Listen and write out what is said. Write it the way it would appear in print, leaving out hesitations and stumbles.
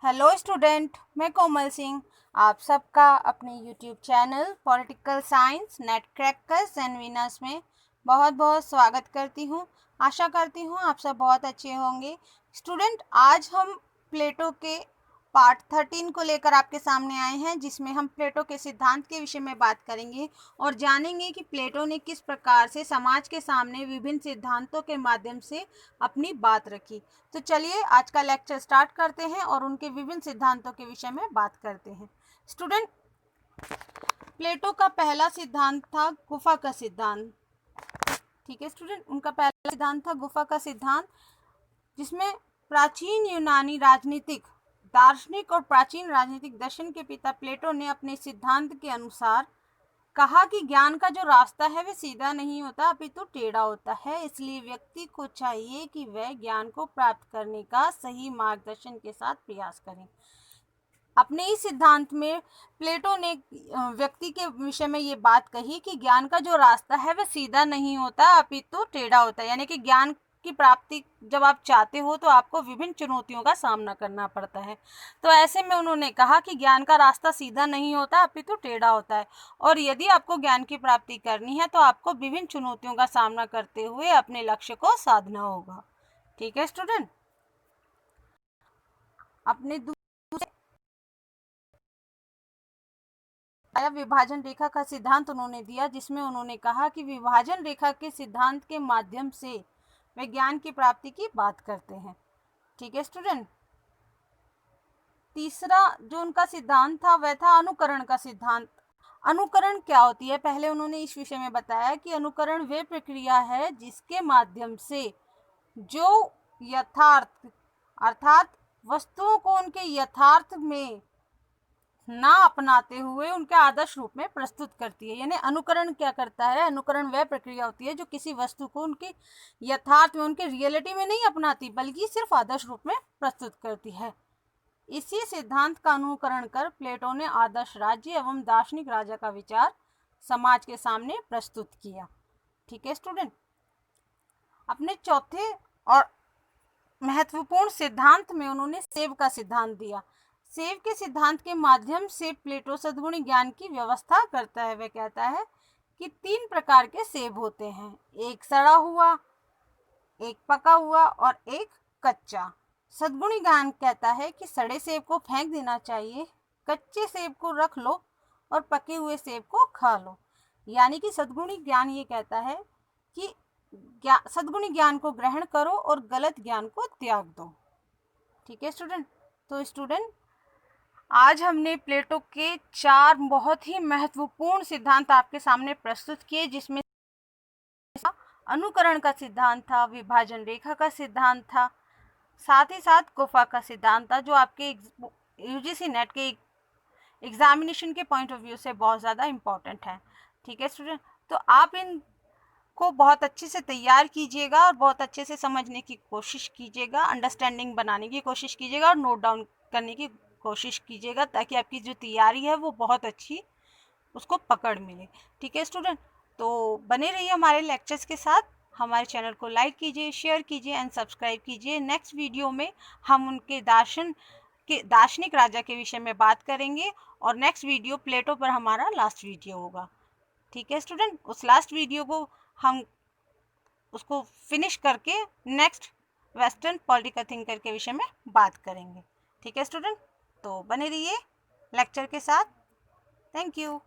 Hello student, मैं कोमल सिंह आप सबका अपने YouTube channel political science net crackers and winners में बहुत बहुत स्वागत करती हूँ। आशा करती हूँ आप सब बहुत अच्छे होंगे। स्टूडेंट, आज हम प्लेटो के पार्ट 13 को लेकर आपके सामने आए हैं, जिसमें हम प्लेटो के सिद्धांत के विषय में बात करेंगे और जानेंगे कि प्लेटो ने किस प्रकार से समाज के सामने विभिन्न सिद्धांतों के माध्यम से अपनी बात रखी। तो चलिए आज का लेक्चर स्टार्ट करते हैं और उनके विभिन्न सिद्धांतों के विषय में बात करते हैं। स्टूडेंट, प्लेटो का पहला सिद्धांत था गुफा का सिद्धांत। ठीक है स्टूडेंट, उनका पहला सिद्धांत था गुफा का सिद्धांत, जिसमें प्राचीन यूनानी राजनीतिक दार्शनिक और प्राचीन राजनीतिक दर्शन के पिता प्लेटो ने अपने सिद्धांत के अनुसार कहा कि ज्ञान का जो रास्ता है वह सीधा नहीं होता अपितु टेढ़ा होता है। इसलिए व्यक्ति को चाहिए कि वह ज्ञान को प्राप्त करने का सही मार्गदर्शन के साथ प्रयास करें। अपने इस सिद्धांत में प्लेटो ने व्यक्ति के विषय में ये बात कही कि ज्ञान का जो रास्ता है वह सीधा नहीं होता अपितु टेढ़ा होता है। यानी कि ज्ञान की प्राप्ति जब आप चाहते हो तो आपको विभिन्न चुनौतियों का सामना करना पड़ता है। तो ऐसे में उन्होंने कहा कि ज्ञान का रास्ता सीधा नहीं होता अपितु टेढ़ा होता है, और यदि आपको ज्ञान की प्राप्ति करनी है तो आपको विभिन्न चुनौतियों का सामना करते हुए अपने लक्ष्य को साधना होगा। ठीक है स्टूडेंट, अपने विभाजन रेखा का सिद्धांत उन्होंने दिया, जिसमें उन्होंने कहा कि विभाजन रेखा के सिद्धांत के माध्यम से वे ज्ञान की प्राप्ति की बात करते हैं। ठीक है स्टूडेंट, तीसरा जो उनका सिद्धांत था वह था अनुकरण का सिद्धांत। अनुकरण क्या होती है, पहले उन्होंने इस विषय में बताया कि अनुकरण वह प्रक्रिया है जिसके माध्यम से जो यथार्थ अर्थात वस्तुओं को उनके यथार्थ में ना अपनाते हुए उनके आदर्श रूप में प्रस्तुत करती है। यानी अनुकरण क्या करता है, अनुकरण वह प्रक्रिया होती है जो किसी वस्तु को उनके यथार्थ में, उनके रियलिटी में नहीं अपनाती बल्कि सिर्फ आदर्श रूप में प्रस्तुत करती है। इसी सिद्धांत का अनुकरण कर प्लेटो ने आदर्श राज्य एवं दार्शनिक राजा का विचार समाज के सामने प्रस्तुत किया। ठीक है स्टूडेंट, अपने चौथे और महत्वपूर्ण सिद्धांत में उन्होंने सेव का सिद्धांत दिया। सेव के सिद्धांत के माध्यम से प्लेटो सद्गुणी ज्ञान की व्यवस्था करता है। वह कहता है कि 3 प्रकार के सेब होते हैं, एक सड़ा हुआ, एक पका हुआ और एक कच्चा। सद्गुणी ज्ञान कहता है कि सड़े सेब को फेंक देना चाहिए, कच्चे सेब को रख लो और पके हुए सेब को खा लो। यानी कि सद्गुणी ज्ञान ये कहता है कि सद्गुणी ज्ञान को ग्रहण करो और गलत ज्ञान को त्याग दो। ठीक है स्टूडेंट, तो स्टूडेंट आज हमने प्लेटो के 4 बहुत ही महत्वपूर्ण सिद्धांत आपके सामने प्रस्तुत किए, जिसमें अनुकरण का सिद्धांत था, विभाजन रेखा का सिद्धांत था, साथ ही साथ गुफा का सिद्धांत था, जो आपके यूजीसी नेट के एग्जामिनेशन के पॉइंट ऑफ व्यू से बहुत ज़्यादा इम्पोर्टेंट है। ठीक है स्टूडेंट, तो आप इन को बहुत अच्छे से तैयार कीजिएगा और बहुत अच्छे से समझने की कोशिश कीजिएगा, अंडरस्टैंडिंग बनाने की कोशिश कीजिएगा और नोट डाउन करने की कोशिश कीजिएगा, ताकि आपकी जो तैयारी है वो बहुत अच्छी उसको पकड़ मिले। ठीक है स्टूडेंट, तो बने रहिए हमारे लेक्चर्स के साथ। हमारे चैनल को लाइक कीजिए, शेयर कीजिए एंड सब्सक्राइब कीजिए। नेक्स्ट वीडियो में हम उनके दार्शनिक राजा के विषय में बात करेंगे और नेक्स्ट वीडियो प्लेटो पर हमारा लास्ट वीडियो होगा। ठीक है स्टूडेंट, उस लास्ट वीडियो को हम उसको फिनिश करके नेक्स्ट वेस्टर्न पॉलिटिकल थिंकर के विषय में बात करेंगे। ठीक है स्टूडेंट, तो बने रहिए लेक्चर के साथ। Thank you.